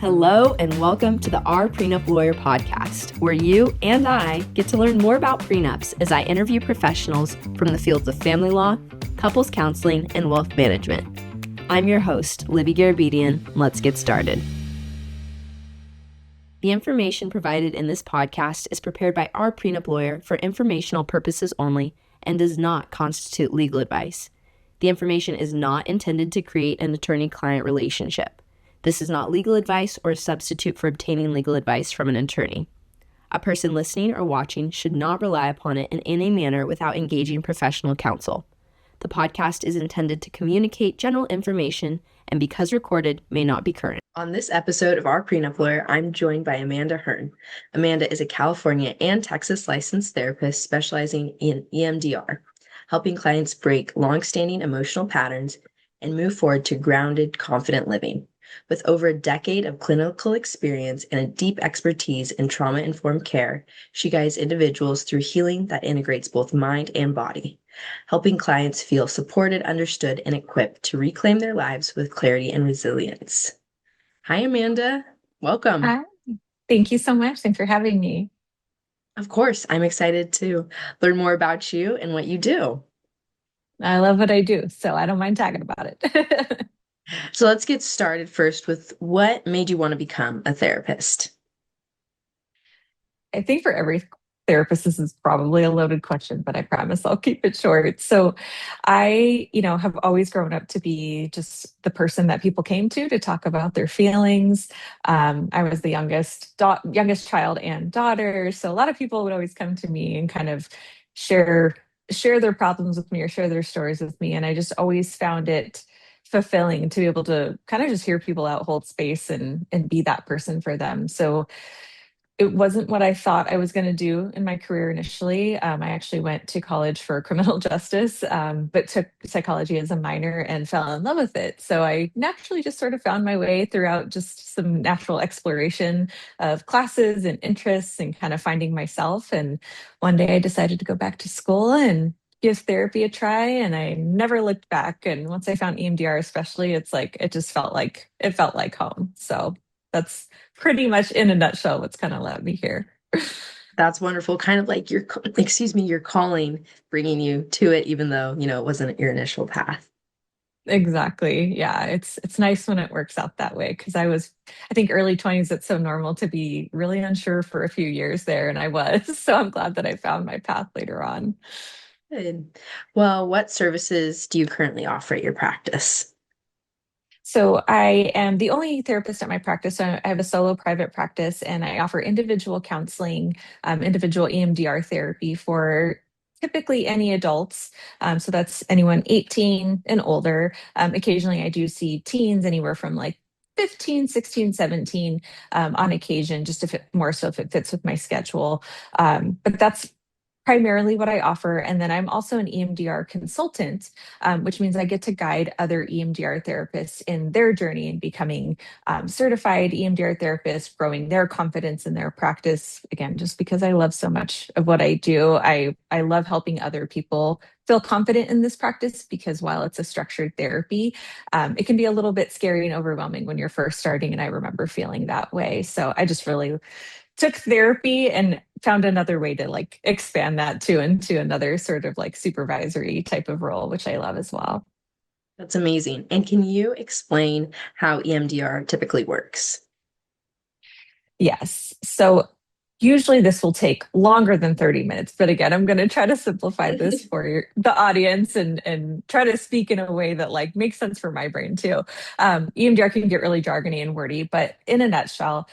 Hello, and welcome to the Our Prenup Lawyer podcast, where you and I get to learn more about prenups as I interview professionals from the fields of family law, couples counseling, and wealth management. I'm your host, Libby Garabedian. Let's get started. The information provided in this podcast is prepared by Our Prenup Lawyer for informational purposes only and does not constitute legal advice. The information is not intended to create an attorney-client relationship. This is not legal advice or a substitute for obtaining legal advice from an attorney. A person listening or watching should not rely upon it in any manner without engaging professional counsel. The podcast is intended to communicate general information and, because recorded, may not be current. On this episode of Our Prenup Lawyer, I'm joined by Amanda Hearne. Amanda is a California and Texas licensed therapist specializing in EMDR, helping clients break long-standing emotional patterns and move forward to grounded, confident living. With over a decade of clinical experience and a deep expertise in trauma-informed care, she guides individuals through healing that integrates both mind and body, helping clients feel supported, understood, and equipped to reclaim their lives with clarity and resilience. Hi, Amanda. Welcome. Hi. Thank you so much. Thanks for having me. Of course, I'm excited to learn more about you and what you do. I love what I do, so I don't mind talking about it. So let's get started first with what made you want to become a therapist? I think for every therapist, this is probably a loaded question, but I promise I'll keep it short. So I have always grown up to be just the person that people came to talk about their feelings. I was the youngest child and daughter. So a lot of people would always come to me and kind of share their problems with me or share their stories with me. And I just always found it fulfilling to be able to kind of just hear people out, hold space and be that person for them. So it wasn't what I thought I was going to do in my career initially. I actually went to college for criminal justice, but took psychology as a minor and fell in love with it. So I naturally just sort of found my way throughout just some natural exploration of classes and interests and kind of finding myself. And one day I decided to go back to school and give therapy a try, and I never looked back. And once I found EMDR, especially, it felt like home. So that's pretty much in a nutshell what's kind of led me here. That's wonderful. Kind of like your calling bringing you to it, even though, it wasn't your initial path. Exactly. Yeah, it's nice when it works out that way because I think early 20s, it's so normal to be really unsure for a few years there, and I was. So I'm glad that I found my path later on. Good. Well, what services do you currently offer at your practice? So I am the only therapist at my practice. So I have a solo private practice, and I offer individual counseling, individual EMDR therapy for typically any adults. So that's anyone 18 and older. Occasionally I do see teens anywhere from like 15, 16, 17 on occasion, just if it more so if it fits with my schedule. But that's primarily what I offer. And then I'm also an EMDR consultant, which means I get to guide other EMDR therapists in their journey in becoming certified EMDR therapists, growing their confidence in their practice. Again, just because I love so much of what I do, I love helping other people feel confident in this practice because while it's a structured therapy, it can be a little bit scary and overwhelming when you're first starting. And I remember feeling that way. So I just really took therapy and found another way to like expand that too into another sort of like supervisory type of role, which I love as well. That's amazing. And can you explain how EMDR typically works? Yes. So usually this will take longer than 30 minutes, but again, I'm going to try to simplify this for the audience and try to speak in a way that like makes sense for my brain too. EMDR can get really jargony and wordy, but in a nutshell,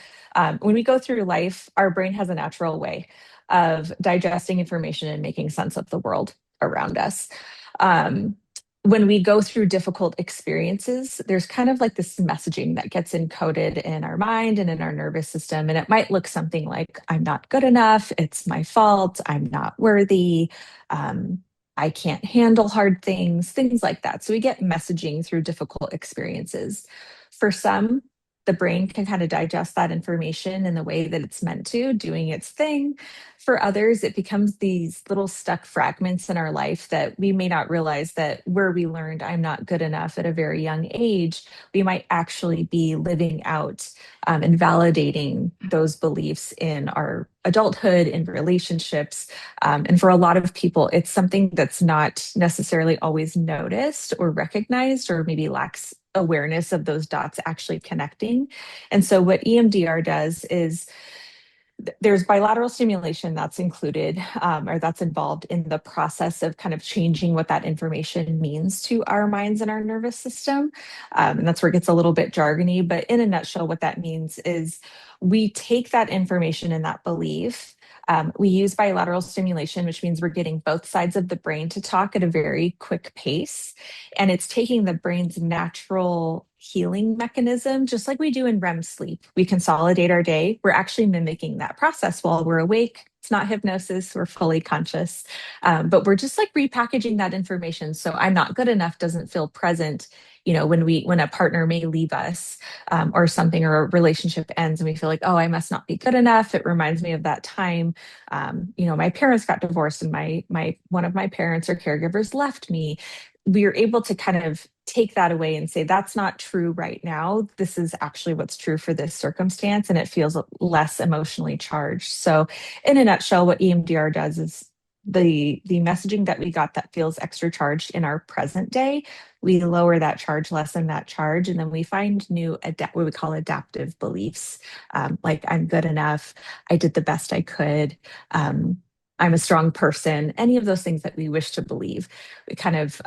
when we go through life, our brain has a natural way of digesting information and making sense of the world around us. Um, when we go through difficult experiences, there's kind of like this messaging that gets encoded in our mind and in our nervous system. And it might look something like, I'm not good enough. It's my fault. I'm not worthy. Um, I can't handle hard things like that. So we get messaging through difficult experiences. For some, the brain can kind of digest that information in the way that it's meant to, doing its thing. For others, it becomes these little stuck fragments in our life that we may not realize that where we learned I'm not good enough at a very young age, we might actually be living out and validating those beliefs in our adulthood, in relationships. And for a lot of people, it's something that's not necessarily always noticed or recognized, or maybe lacks awareness of those dots actually connecting. And so, what EMDR does is there's bilateral stimulation that's included, or that's involved in the process of kind of changing what that information means to our minds and our nervous system. And that's where it gets a little bit jargony. But in a nutshell, what that means is we take that information and that belief. We use bilateral stimulation, which means we're getting both sides of the brain to talk at a very quick pace. And it's taking the brain's natural healing mechanism, just like we do in REM sleep. We consolidate our day. We're actually mimicking that process while we're awake. It's not hypnosis. We're fully conscious, but we're just like repackaging that information. So I'm not good enough doesn't feel present. When a partner may leave us, or something, or a relationship ends, and we feel like, oh, I must not be good enough. It reminds me of that time. My parents got divorced, and my one of my parents or caregivers left me. We are able to kind of take that away and say, that's not true right now. This is actually what's true for this circumstance. And it feels less emotionally charged. So, in a nutshell, what EMDR does is the messaging that we got that feels extra charged in our present day, we lower that charge, lessen that charge, and then we find new what we call adaptive beliefs, like I'm good enough, I did the best I could, I'm a strong person, any of those things that we wish to believe. It kind of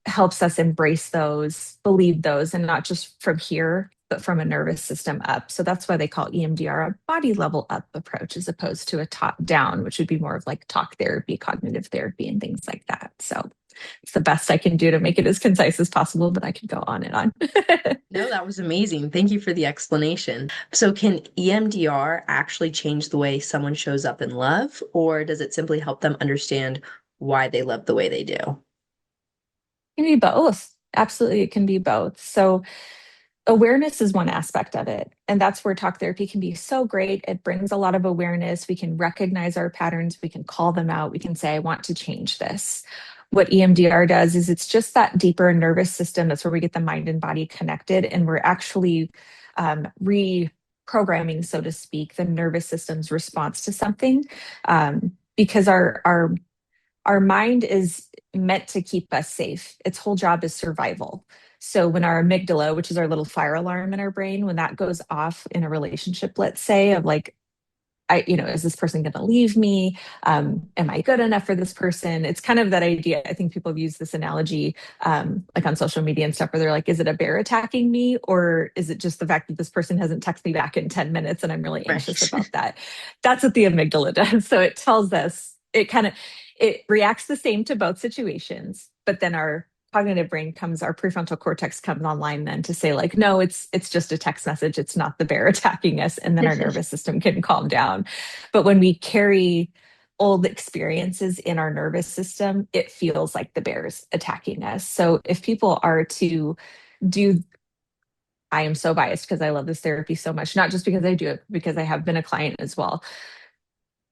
helps us embrace those, believe those, and not just from here, but from a nervous system up. So that's why they call EMDR a body level up approach, as opposed to a top down, which would be more of like talk therapy, cognitive therapy, and things like that. So it's the best I can do to make it as concise as possible, but I could go on and on. No, that was amazing. Thank you for the explanation. So, can EMDR actually change the way someone shows up in love, or does it simply help them understand why they love the way they do? It can be both. Absolutely, it can be both. So awareness is one aspect of it. And that's where talk therapy can be so great. It brings a lot of awareness. We can recognize our patterns. We can call them out. We can say, I want to change this. What EMDR does is it's just that deeper nervous system. That's where we get the mind and body connected. And we're actually reprogramming, so to speak, the nervous system's response to something. Because our mind is meant to keep us safe. Its whole job is survival. So when our amygdala, which is our little fire alarm in our brain, when that goes off in a relationship, let's say, of like, is this person going to leave me? Am I good enough for this person? It's kind of that idea. I think people have used this analogy, like on social media and stuff, where they're like, is it a bear attacking me? Or is it just the fact that this person hasn't texted me back in 10 minutes and I'm really anxious Right. about that? That's what the amygdala does. So it tells us, it reacts the same to both situations, but then our cognitive brain our prefrontal cortex comes online then to say like, no, it's just a text message, it's not the bear attacking us, and then our nervous system can calm down. But when we carry old experiences in our nervous system, it feels like the bear's attacking us. So if people are to do, I am so biased because I love this therapy so much, not just because I do it, because I have been a client as well.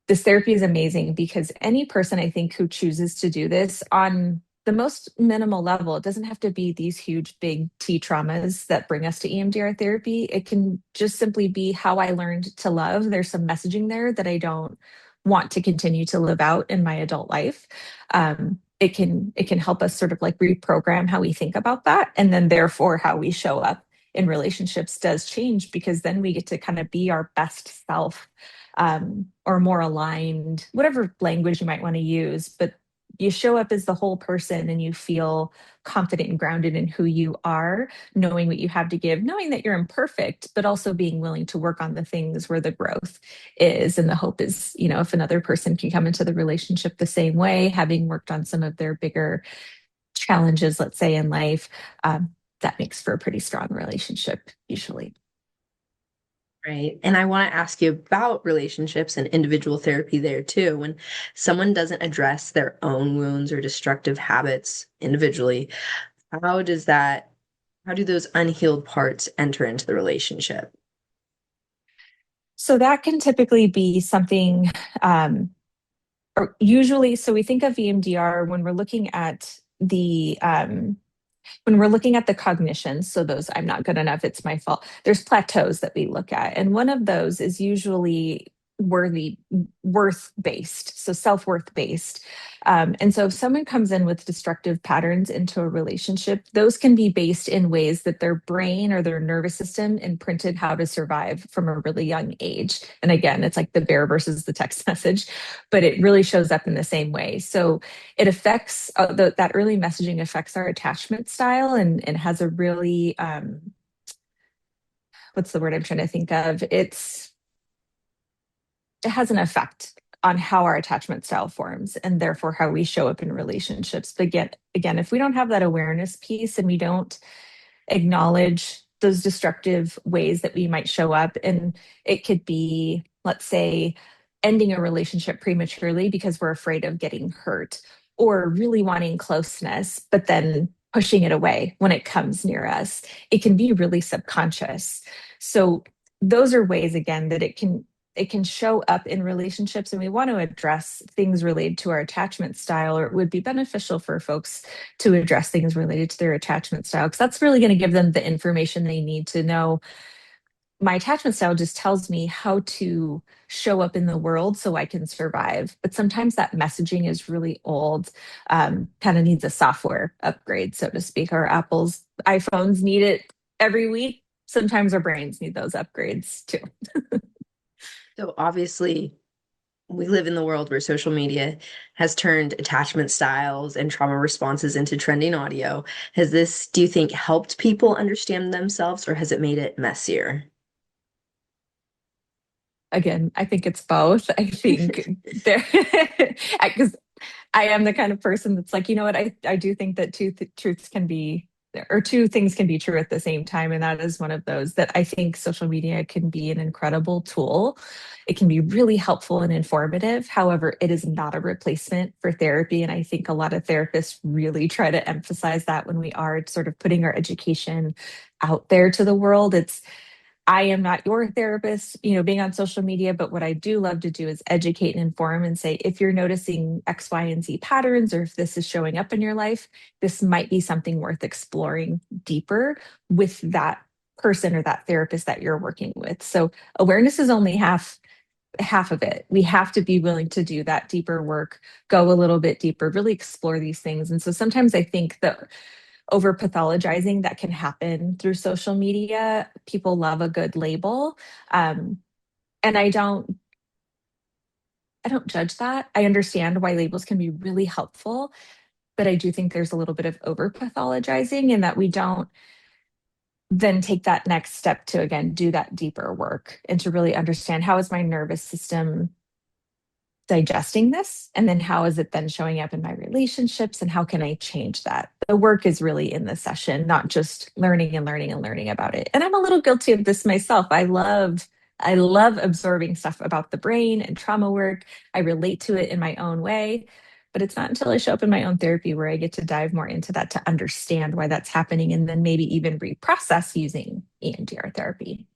This therapy is amazing because any person, I think, who chooses to do this on the most minimal level, it doesn't have to be these huge, big T traumas that bring us to EMDR therapy. It can just simply be how I learned to love. There's some messaging there that I don't want to continue to live out in my adult life. It can help us sort of like reprogram how we think about that, and then therefore how we show up in relationships does change, because then we get to kind of be our best self, or more aligned, whatever language you might want to use. But you show up as the whole person and you feel confident and grounded in who you are, knowing what you have to give, knowing that you're imperfect, but also being willing to work on the things where the growth is. And the hope is, if another person can come into the relationship the same way, having worked on some of their bigger challenges, let's say in life, that makes for a pretty strong relationship usually. Right. And I want to ask you about relationships and individual therapy there too. When someone doesn't address their own wounds or destructive habits individually, how does that How do those unhealed parts enter into the relationship? So that can typically be something, or usually, so we think of EMDR when we're looking at the cognition, so those I'm not good enough, it's my fault. There's plateaus that we look at. And one of those is usually worthy worth based, so self-worth based. And so if someone comes in with destructive patterns into a relationship, those can be based in ways that their brain or their nervous system imprinted how to survive from a really young age. And again, it's like the bear versus the text message, but it really shows up in the same way. So it affects that early messaging affects our attachment style and has a really what's the word I'm trying to think of? It has an effect on how our attachment style forms and therefore how we show up in relationships. But again, if we don't have that awareness piece and we don't acknowledge those destructive ways that we might show up, and it could be, let's say, ending a relationship prematurely because we're afraid of getting hurt, or really wanting closeness but then pushing it away when it comes near us. It can be really subconscious. So those are ways, again, that it can show up in relationships, and we want to address things related to our attachment style, or it would be beneficial for folks to address things related to their attachment style, because that's really going to give them the information they need to know my attachment style just tells me how to show up in the world so I can survive. But sometimes that messaging is really old, kind of needs a software upgrade, so to speak. Our iPhones need it every week. Sometimes our brains need those upgrades too. So obviously, we live in the world where social media has turned attachment styles and trauma responses into trending audio. Has this, do you think, helped people understand themselves or has it made it messier? Again, I think it's both. I think there, because I am the kind of person that's like, you know what, I do think that truths can be, or two things can be true at the same time. And that is one of those that I think social media can be an incredible tool. It can be really helpful and informative. However, it is not a replacement for therapy. And I think a lot of therapists really try to emphasize that when we are sort of putting our education out there to the world. I am not your therapist, being on social media, but what I do love to do is educate and inform and say, if you're noticing X, Y, and Z patterns, or if this is showing up in your life, this might be something worth exploring deeper with that person or that therapist that you're working with. So awareness is only half of it. We have to be willing to do that deeper work, go a little bit deeper, really explore these things. And so sometimes I think that over pathologizing that can happen through social media. People love a good label. Um, and I don't judge that. I understand why labels can be really helpful, but I do think there's a little bit of over pathologizing in that we don't then take that next step to again do that deeper work and to really understand how is my nervous system digesting this, and then how is it then showing up in my relationships, and how can I change that. The work is really in the session, not just learning and learning and learning about it. And I'm a little guilty of this myself. I love absorbing stuff about the brain and trauma work. I relate to it in my own way, but it's not until I show up in my own therapy where I get to dive more into that to understand why that's happening, and then maybe even reprocess using EMDR therapy.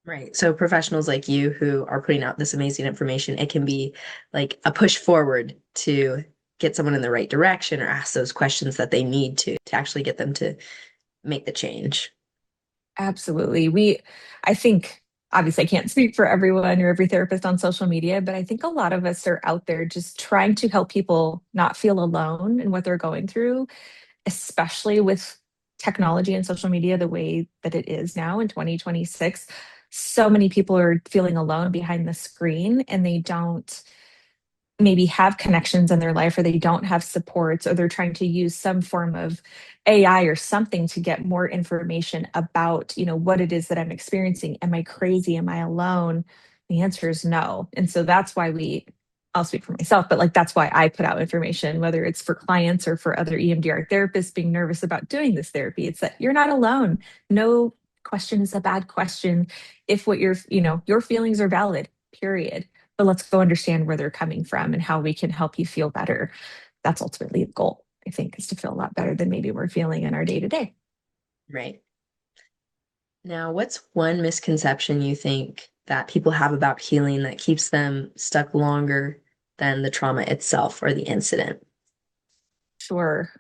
Right. So professionals like you who are putting out this amazing information, it can be like a push forward to get someone in the right direction or ask those questions that they need to actually get them to make the change. Absolutely. I think, obviously, I can't speak for everyone or every therapist on social media, but I think a lot of us are out there just trying to help people not feel alone in what they're going through, especially with technology and social media the way that it is now in 2026. So many people are feeling alone behind the screen, and they don't maybe have connections in their life, or they don't have supports, or they're trying to use some form of AI or something to get more information about, what it is that I'm experiencing. Am I crazy? Am I alone? The answer is no. And so that's why I'll speak for myself, but like that's why I put out information, whether it's for clients or for other EMDR therapists being nervous about doing this therapy. It's that you're not alone. No question is a bad question if what your feelings are valid, period, but let's go understand where they're coming from and how we can help you feel better. That's ultimately the goal, I think, is to feel a lot better than maybe we're feeling in our day to day. Right. Now, what's one misconception you think that people have about healing that keeps them stuck longer than the trauma itself or the incident? Sure.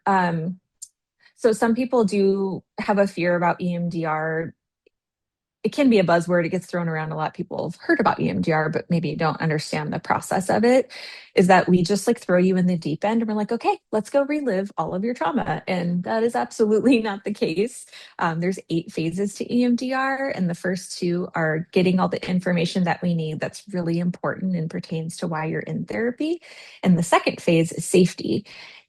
So some people do have a fear about EMDR. It can be a buzzword. It gets thrown around a lot. People have heard about EMDR, but maybe don't understand the process of it. Is that we just like throw you in the deep end and we're like, okay, let's go relive all of your trauma. And that is absolutely not the case. There's 8 phases to EMDR, and the first two are getting all the information that we need that's really important and pertains to why you're in therapy. And the second phase is safety.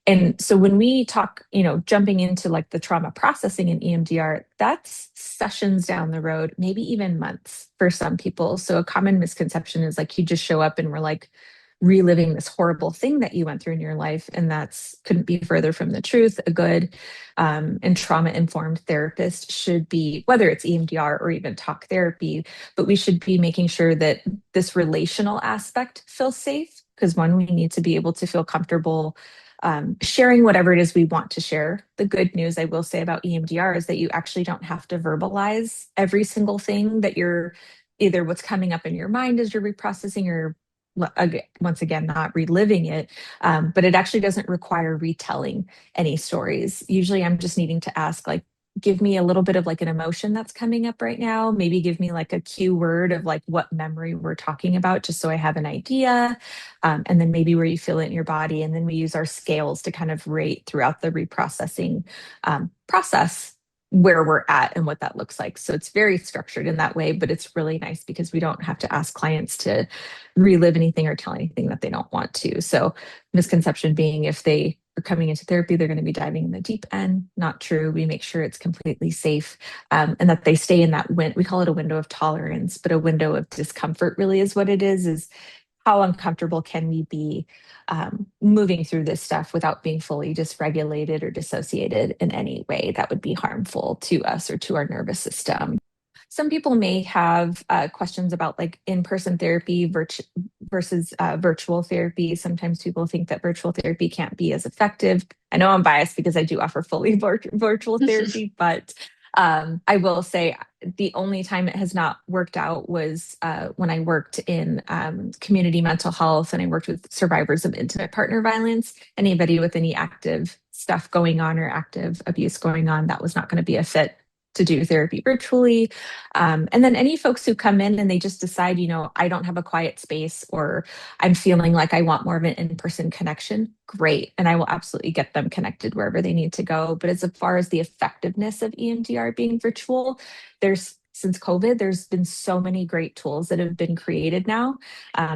And so when we talk, jumping into like the trauma processing in EMDR, that's sessions down the road, maybe even months for some people. So a common misconception is like you just show up and we're like reliving this horrible thing that you went through in your life. And that's couldn't be further from the truth. A good and trauma informed therapist should be, whether it's EMDR or even talk therapy, but we should be making sure that this relational aspect feels safe. Because one, we need to be able to feel comfortable sharing whatever it is we want to share. The good news I will say about EMDR is that you actually don't have to verbalize every single thing that you're either what's coming up in your mind as you're reprocessing or once again, not reliving it. But it actually doesn't require retelling any stories. Usually I'm just needing to ask, like, give me a little bit of like an emotion that's coming up right now. Maybe give me like a cue word of like what memory we're talking about, just so I have an idea, and then maybe where you feel it in your body. And then we use our scales to kind of rate throughout the reprocessing process where we're at and what that looks like. So it's very structured in that way, but it's really nice because we don't have to ask clients to relive anything or tell anything that they don't want to. So, misconception being if they are coming into therapy, they're going to be diving in the deep end. Not true. We make sure it's completely safe, and that they stay in that we call it a window of tolerance, but a window of discomfort really is what it is how uncomfortable can we be moving through this stuff without being fully dysregulated or dissociated in any way that would be harmful to us or to our nervous system. Some people may have questions about like in-person therapy versus virtual therapy. Sometimes people think that virtual therapy can't be as effective. I know I'm biased because I do offer fully virtual therapy, but I will say the only time it has not worked out was when I worked in community mental health and I worked with survivors of intimate partner violence. Anybody with any active stuff going on or active abuse going on, that was not going to be a fit to do therapy virtually. And then any folks who come in and they just decide, I don't have a quiet space or I'm feeling like I want more of an in-person connection, great. And I will absolutely get them connected wherever they need to go. But as far as the effectiveness of EMDR being virtual, since COVID, there's been so many great tools that have been created now.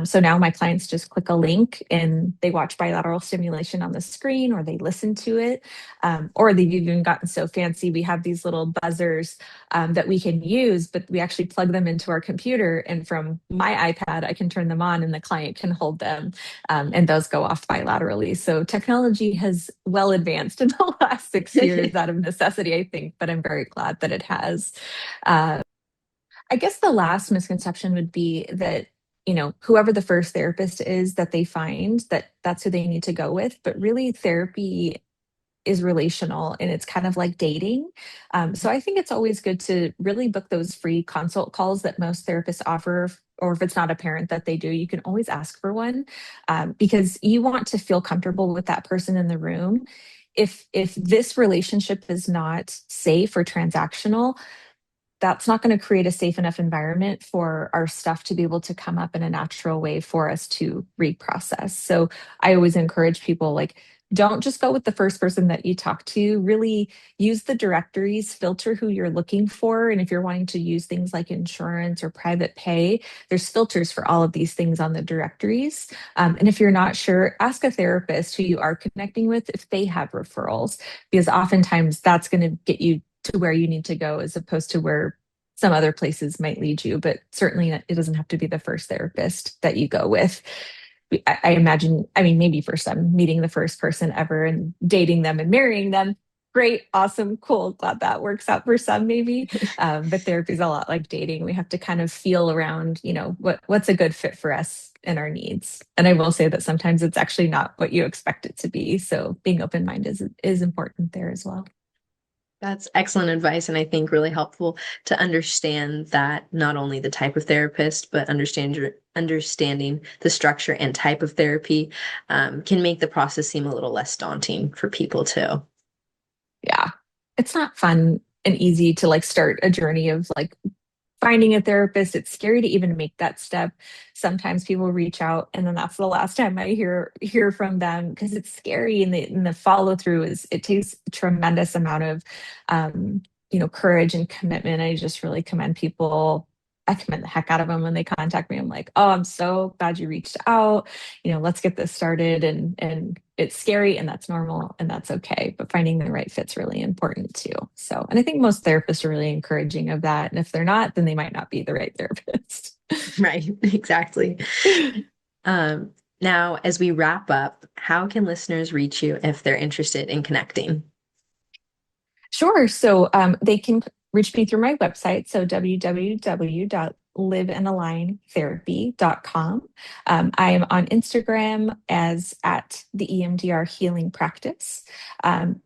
So now my clients just click a link and they watch bilateral stimulation on the screen or they listen to it. Or they've even gotten so fancy. We have these little buzzers that we can use, but we actually plug them into our computer. And from my iPad, I can turn them on and the client can hold them. And those go off bilaterally. So technology has well advanced in the last 6 years out of necessity, I think, but I'm very glad that it has. Uh, I guess the last misconception would be that, whoever the first therapist is that they find, that that's who they need to go with. But really, therapy is relational and it's kind of like dating. So I think it's always good to really book those free consult calls that most therapists offer. Or if it's not apparent that they do, you can always ask for one, because you want to feel comfortable with that person in the room. If this relationship is not safe or transactional, that's not going to create a safe enough environment for our stuff to be able to come up in a natural way for us to reprocess. So I always encourage people, like, don't just go with the first person that you talk to. Really use the directories, filter who you're looking for. And if you're wanting to use things like insurance or private pay, there's filters for all of these things on the directories. And if you're not sure, ask a therapist who you are connecting with if they have referrals, because oftentimes that's going to get you to where you need to go as opposed to where some other places might lead you. But certainly it doesn't have to be the first therapist that you go with. I imagine, I mean, maybe for some, meeting the first person ever and dating them and marrying them, great, awesome, cool. Glad that works out for some, maybe. But therapy is a lot like dating. We have to kind of feel around, what's a good fit for us and our needs. And I will say that sometimes it's actually not what you expect it to be. So being open minded is important there as well. That's excellent advice, and I think really helpful to understand that not only the type of therapist, but understanding the structure and type of therapy can make the process seem a little less daunting for people too. Yeah. It's not fun and easy to like start a journey of like finding a therapist. It's scary to even make that step. Sometimes people reach out and then that's the last time I hear from them because it's scary, and the follow through is it takes a tremendous amount of courage and commitment. I just really commend people. I commend the heck out of them when they contact me. I'm like, oh, I'm so glad you reached out. Let's get this started. And it's scary, and that's normal, and that's okay. But finding the right fit's really important too. So, and I think most therapists are really encouraging of that. And if they're not, then they might not be the right therapist. Right, exactly. Um, Now, as we wrap up, how can listeners reach you if they're interested in connecting? Sure. So they can reach me through my website. So www.liveandaligntherapy.com. I am on Instagram as at the EMDR Healing Practice.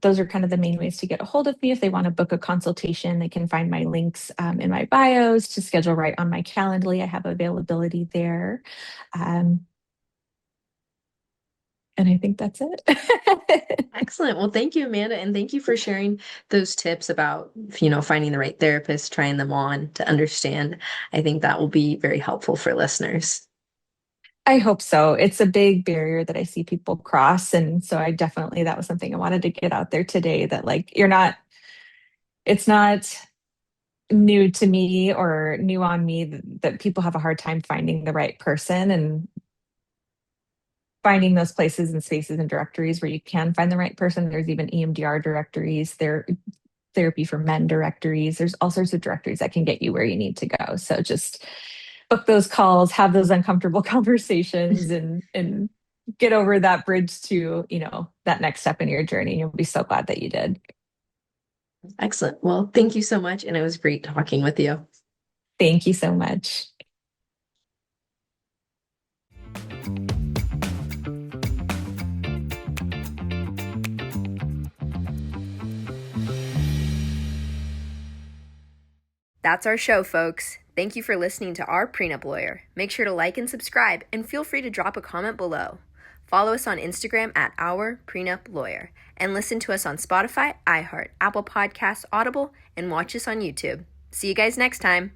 Those are kind of the main ways to get a hold of me. If they want to book a consultation, they can find my links in my bios to schedule right on my Calendly. I have availability there. Um, and I think that's it. Excellent. Well, thank you, Amanda, and thank you for sharing those tips about, finding the right therapist, trying them on to understand. I think that will be very helpful for listeners. I hope so. It's a big barrier that I see people cross. And so that was something I wanted to get out there today, that like, it's not new to me or new on me that people have a hard time finding the right person, and finding those places and spaces and directories where you can find the right person. There's even EMDR directories, therapy for men directories. There's all sorts of directories that can get you where you need to go. So just book those calls, have those uncomfortable conversations, and get over that bridge to, that next step in your journey. You'll be so glad that you did. Excellent. Well, thank you so much, and it was great talking with you. Thank you so much. That's our show, folks. Thank you for listening to our Prenup Lawyer. Make sure to like and subscribe, and feel free to drop a comment below. Follow us on Instagram at Our Prenup Lawyer, and listen to us on Spotify, iHeart, Apple Podcasts, Audible, and watch us on YouTube. See you guys next time.